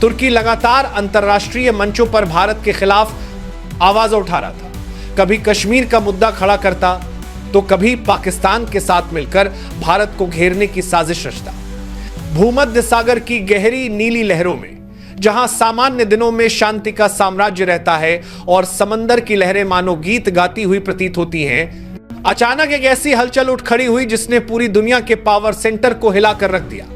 तुर्की लगातार अंतर्राष्ट्रीय मंचों पर भारत के खिलाफ आवाज उठा रहा था। कभी कश्मीर का मुद्दा खड़ा करता तो कभी पाकिस्तान के साथ मिलकर भारत को घेरने की साजिश रचता। भूमध्य सागर की गहरी नीली लहरों में जहां सामान्य दिनों में शांति का साम्राज्य रहता है और समंदर की लहरें मानो गीत गाती हुई प्रतीत होती हैं, अचानक एक ऐसी हलचल उठ खड़ी हुई जिसने पूरी दुनिया के पावर सेंटर को हिलाकर रख दिया।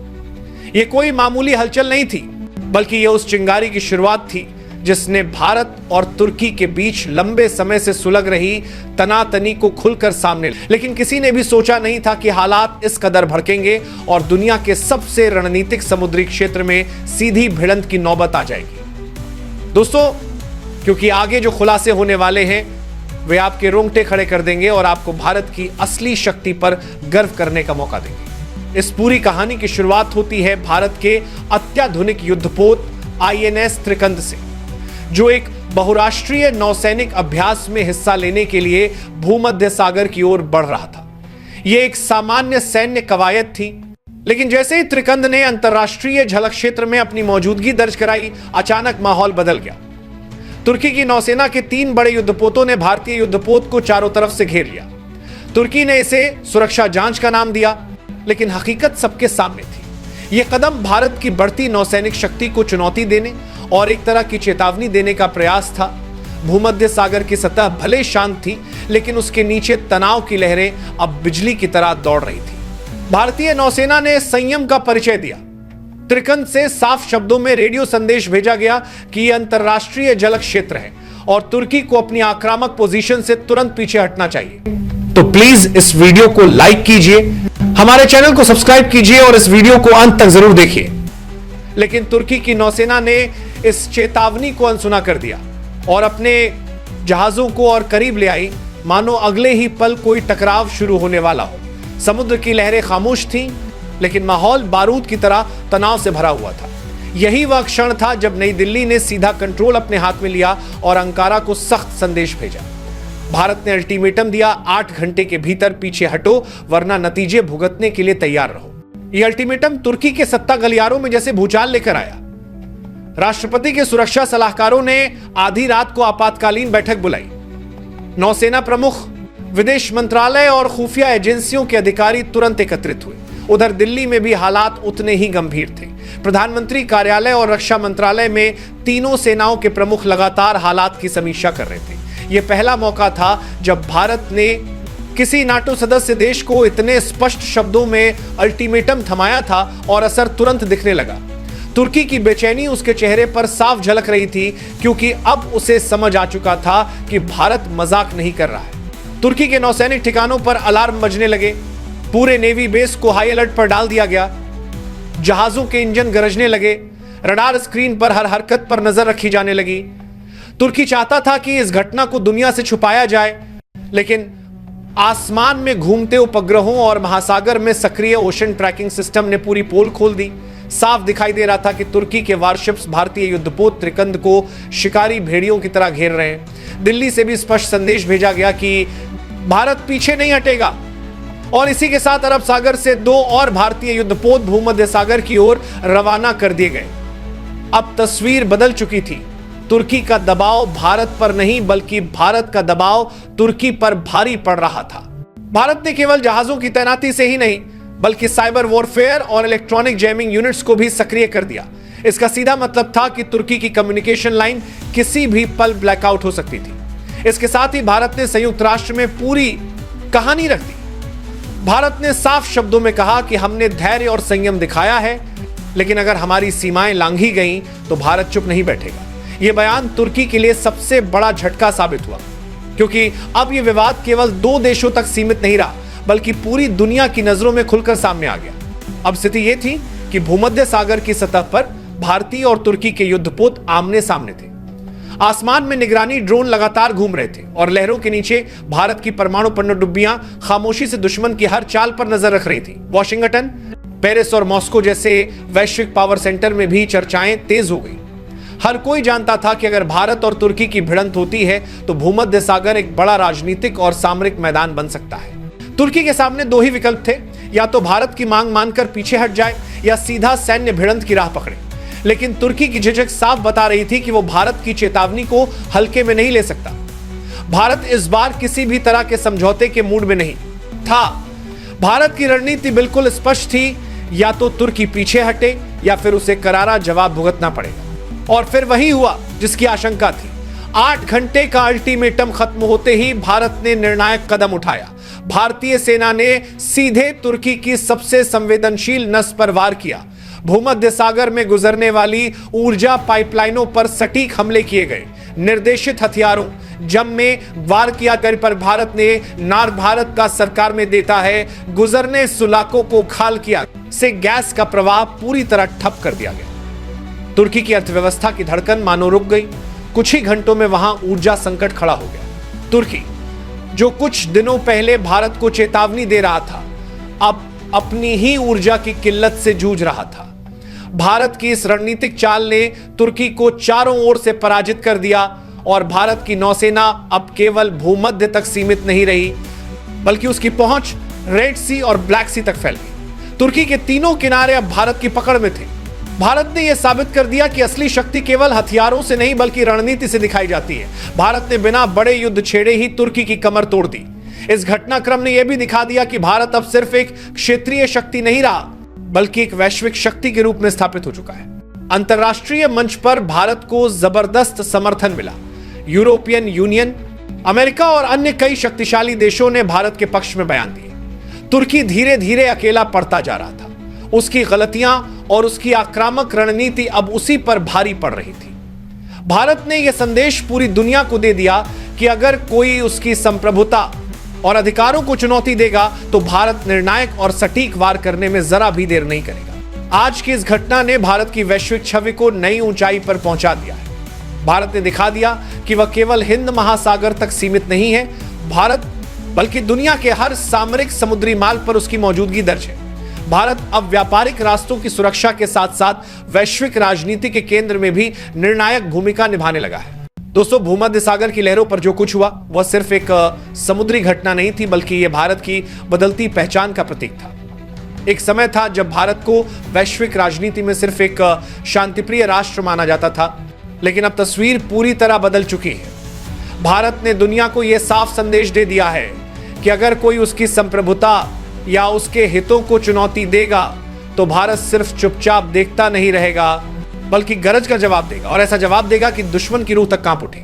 यह कोई मामूली हलचल नहीं थी, बल्कि यह उस चिंगारी की शुरुआत थी जिसने भारत और तुर्की के बीच लंबे समय से सुलग रही तनातनी को खुलकर सामने, लेकिन किसी ने भी सोचा नहीं था कि हालात इस कदर भड़केंगे और दुनिया के सबसे रणनीतिक समुद्री क्षेत्र में सीधी भिड़ंत की नौबत आ जाएगी। दोस्तों, क्योंकि आगे जो खुलासे होने वाले हैं वे आपके रोंगटे खड़े कर देंगे और आपको भारत की असली शक्ति पर गर्व करने का मौका देंगे। इस पूरी कहानी की शुरुआत होती है भारत के अत्याधुनिक युद्धपोत INS त्रिकंद से, जो एक बहुराष्ट्रीय नौसैनिक अभ्यास में हिस्सा लेने के लिए भूमध्य सागर की ओर बढ़ रहा था। यह एक सामान्य सैन्य कवायद थी, लेकिन जैसे ही त्रिकंद ने अंतरराष्ट्रीय झलक क्षेत्र में अपनी मौजूदगी दर्ज कराई, अचानक माहौल बदल गया। तुर्की की नौसेना के 3 बड़े युद्धपोतों ने भारतीय युद्धपोत को चारों तरफ से घेर लिया। तुर्की ने इसे सुरक्षा जांच का नाम दिया, लेकिन हकीकत सबके सामने थी। यह कदम भारत की बढ़ती नौसैनिक शक्ति को चुनौती देने और एक तरह की चेतावनी देने का प्रयास था। भूमध्य सागर की सतह भले शांत थी, लेकिन उसके नीचे तनाव की लहरें अब बिजली की तरह दौड़ रही थी। भारतीय नौसेना ने संयम का परिचय दिया। त्रिकंद से साफ शब्दों में रेडियो संदेश भेजा गया कि यह अंतरराष्ट्रीय जल क्षेत्र है और तुर्की को अपनी आक्रामक पोजीशन से तुरंत पीछे हटना चाहिए। तो प्लीज इस वीडियो को लाइक कीजिए, हमारे चैनल को सब्सक्राइब कीजिए और इस वीडियो को अंत तक जरूर देखिए। लेकिन तुर्की की नौसेना ने इस चेतावनी को अनसुना कर दिया और अपने जहाजों को और करीब ले आई, मानो अगले ही पल कोई टकराव शुरू होने वाला हो। समुद्र की लहरें खामोश थीं, लेकिन माहौल बारूद की तरह तनाव से भरा हुआ था। यही वह क्षण था जब नई दिल्ली ने सीधा कंट्रोल अपने हाथ में लिया और अंकारा को सख्त संदेश भेजा। भारत ने अल्टीमेटम दिया, 8 घंटे के भीतर पीछे हटो वरना नतीजे भुगतने के लिए तैयार रहो। यह अल्टीमेटम तुर्की के सत्ता गलियारों में जैसे भूचाल लेकर आया। राष्ट्रपति के सुरक्षा सलाहकारों ने आधी रात को आपातकालीन बैठक बुलाई। नौसेना प्रमुख, विदेश मंत्रालय और खुफिया एजेंसियों के अधिकारी तुरंत एकत्रित हुए। उधर दिल्ली में भी हालात उतने ही गंभीर थे। प्रधानमंत्री कार्यालय और रक्षा मंत्रालय में तीनों सेनाओं के प्रमुख लगातार हालात की समीक्षा कर रहे थे। यह पहला मौका था जब भारत ने किसी नाटो सदस्य देश को इतने स्पष्ट शब्दों में अल्टीमेटम थमाया था और असर तुरंत दिखने लगा। तुर्की की बेचैनी उसके चेहरे पर साफ झलक रही थी, क्योंकि अब उसे समझ आ चुका था कि भारत मजाक नहीं कर रहा है। तुर्की के नौसैनिक ठिकानों पर अलार्म बजने लगे, पूरे नेवी बेस को हाई अलर्ट पर डाल दिया गया, जहाजों के इंजन गरजने लगे, रडार स्क्रीन पर हर हरकत पर नजर रखी जाने लगी। तुर्की चाहता था कि इस घटना को दुनिया से छुपाया जाए, लेकिन आसमान में घूमते उपग्रहों और महासागर में सक्रिय ओशन ट्रैकिंग सिस्टम ने पूरी पोल खोल दी। साफ दिखाई दे रहा था कि तुर्की के वारशिप्स भारतीय युद्धपोत त्रिकंद को शिकारी भेड़ियों की तरह घेर रहे हैं। दिल्ली से भी स्पष्ट संदेश भेजा गया कि भारत पीछे नहीं हटेगा, और इसी के साथ अरब सागर से 2 और भारतीय युद्धपोत भूमध्य सागर की ओर रवाना कर दिए गए। अब तस्वीर बदल चुकी थी। तुर्की का दबाव भारत पर नहीं, बल्कि भारत का दबाव तुर्की पर भारी पड़ रहा था। भारत ने केवल जहाजों की तैनाती से ही नहीं, बल्कि साइबर वॉरफेयर और इलेक्ट्रॉनिक जैमिंग यूनिट्स को भी सक्रिय कर दिया। इसका सीधा मतलब था कि तुर्की की कम्युनिकेशन लाइन किसी भी पल ब्लैकआउट हो सकती थी। इसके साथ ही भारत ने संयुक्त राष्ट्र में पूरी कहानी रख दी। भारत ने साफ शब्दों में कहा कि हमने धैर्य और संयम दिखाया है, लेकिन अगर हमारी सीमाएं लांघी गईं तो भारत चुप नहीं बैठेगा। यह बयान तुर्की के लिए सबसे बड़ा झटका साबित हुआ, क्योंकि अब यह विवाद केवल 2 देशों तक सीमित नहीं रहा, बल्कि पूरी दुनिया की नजरों में खुलकर सामने आ गया। अब स्थिति यह थी कि भूमध्य सागर की सतह पर भारतीय और तुर्की के युद्धपोत आमने सामने थे। आसमान में निगरानी ड्रोन लगातार घूम रहे थे और लहरों के नीचे भारत की परमाणु पनडुब्बियां खामोशी से दुश्मन की हर चाल पर नजर रख रही थी। वॉशिंगटन, पेरिस और मॉस्को जैसे वैश्विक पावर सेंटर में भी चर्चाएं तेज हो गई। हर कोई जानता था कि अगर भारत और तुर्की की भिड़ंत होती है तो भूमध्य सागर एक बड़ा राजनीतिक और सामरिक मैदान बन सकता है। तुर्की के सामने 2 ही विकल्प थे, या तो भारत की मांग मानकर पीछे हट जाए या सीधा सैन्य भिड़ंत की राह पकड़े। लेकिन तुर्की की झिझक साफ बता रही थी कि वो भारत की चेतावनी को हल्के में नहीं ले सकता। भारत इस बार किसी भी तरह के समझौते के मूड में नहीं था। भारत की रणनीति बिल्कुल स्पष्ट थी, या तो तुर्की पीछे हटे या फिर उसे करारा जवाब भुगतना पड़ेगा। और फिर वही हुआ जिसकी आशंका थी। 8 घंटे का अल्टीमेटम खत्म होते ही भारत ने निर्णायक कदम उठाया। भारतीय सेना ने सीधे तुर्की की सबसे संवेदनशील नस पर वार किया। भूमध्य सागर में गुजरने वाली ऊर्जा पाइपलाइनों पर सटीक हमले किए गए। निर्देशित हथियारों जम में वार किया कर पर भारत ने नार भारत का सरकार में देता है गुजरने सुलाकों को खाल किया से गैस का प्रवाह पूरी तरह ठप कर दिया गया। तुर्की की अर्थव्यवस्था की धड़कन मानो रुक गई। कुछ ही घंटों में वहां ऊर्जा संकट खड़ा हो गया। तुर्की जो कुछ दिनों पहले भारत को चेतावनी दे रहा था, अब अपनी ही ऊर्जा की किल्लत से जूझ रहा था। भारत की इस रणनीतिक चाल ने तुर्की को चारों ओर से पराजित कर दिया और भारत की नौसेना अब केवल भूमध्य तक सीमित नहीं रही, बल्कि उसकी पहुंच रेड सी और ब्लैक सी तक फैल गई। तुर्की के तीनों किनारे अब भारत की पकड़ में थे। भारत ने यह साबित कर दिया कि असली शक्ति केवल हथियारों से नहीं बल्कि रणनीति से दिखाई जाती है। भारत ने बिना बड़े युद्ध छेड़े ही तुर्की की कमर तोड़ दी। इस घटनाक्रम ने यह भी दिखा दिया कि भारत अब सिर्फ एक क्षेत्रीय शक्ति नहीं रहा, बल्कि एक वैश्विक शक्ति के रूप में स्थापित हो चुका है। अंतरराष्ट्रीय मंच पर भारत को जबरदस्त समर्थन मिला। यूरोपियन यूनियन, अमेरिका और अन्य कई शक्तिशाली देशों ने भारत के पक्ष में बयान दिए। तुर्की धीरे धीरे अकेला पड़ता जा रहा था। उसकी गलतियां और उसकी आक्रामक रणनीति अब उसी पर भारी पड़ रही थी। भारत ने यह संदेश पूरी दुनिया को दे दिया कि अगर कोई उसकी संप्रभुता और अधिकारों को चुनौती देगा तो भारत निर्णायक और सटीक वार करने में जरा भी देर नहीं करेगा। आज की इस घटना ने भारत की वैश्विक छवि को नई ऊंचाई पर पहुंचा दिया है। भारत ने दिखा दिया कि वह केवल हिंद महासागर तक सीमित नहीं है, भारत बल्कि दुनिया के हर सामरिक समुद्री मार्ग पर उसकी मौजूदगी दर्ज है। भारत अब व्यापारिक रास्तों की सुरक्षा के साथ साथ वैश्विक राजनीति के केंद्र में भी निर्णायक भूमिका निभाने लगा है। दोस्तों, भूमध्य सागर की लहरों पर जो कुछ हुआ वह सिर्फ एक समुद्री घटना नहीं थी, बल्कि यह भारत की बदलती पहचान का प्रतीक था। एक समय था जब भारत को वैश्विक राजनीति में सिर्फ एक शांतिप्रिय राष्ट्र माना जाता था, लेकिन अब तस्वीर पूरी तरह बदल चुकी है। भारत ने दुनिया को यह साफ संदेश दे दिया है कि अगर कोई उसकी संप्रभुता या उसके हितों को चुनौती देगा तो भारत सिर्फ चुपचाप देखता नहीं रहेगा, बल्कि गरज का जवाब देगा, और ऐसा जवाब देगा कि दुश्मन की रूह तक कांप उठे।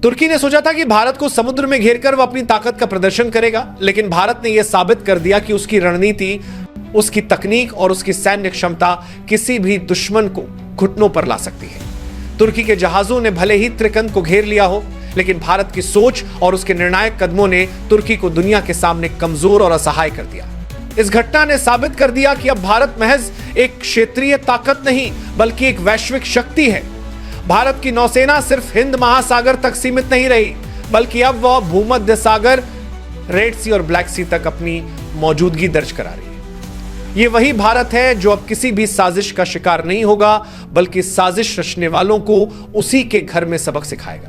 तुर्की ने सोचा था कि भारत को समुद्र में घेरकर वह अपनी ताकत का प्रदर्शन करेगा, लेकिन भारत ने यह साबित कर दिया कि उसकी रणनीति, उसकी तकनीक और उसकी सैन्य क्षमता किसी भी दुश्मन को घुटनों पर ला सकती है। तुर्की के जहाजों ने भले ही त्रिकंद को घेर लिया हो, लेकिन भारत की सोच और उसके निर्णायक कदमों ने तुर्की को दुनिया के सामने कमजोर और असहाय कर दिया। इस घटना ने साबित कर दिया कि अब भारत महज एक क्षेत्रीय ताकत नहीं बल्कि एक वैश्विक शक्ति है। भारत की नौसेना सिर्फ हिंद महासागर तक सीमित नहीं रही, बल्कि अब वह भूमध्य सागर, रेड सी और ब्लैक सी तक अपनी मौजूदगी दर्ज करा रही है। यह वही भारत है जो अब किसी भी साजिश का शिकार नहीं होगा, बल्कि साजिश रचने वालों को उसी के घर में सबक सिखाएगा।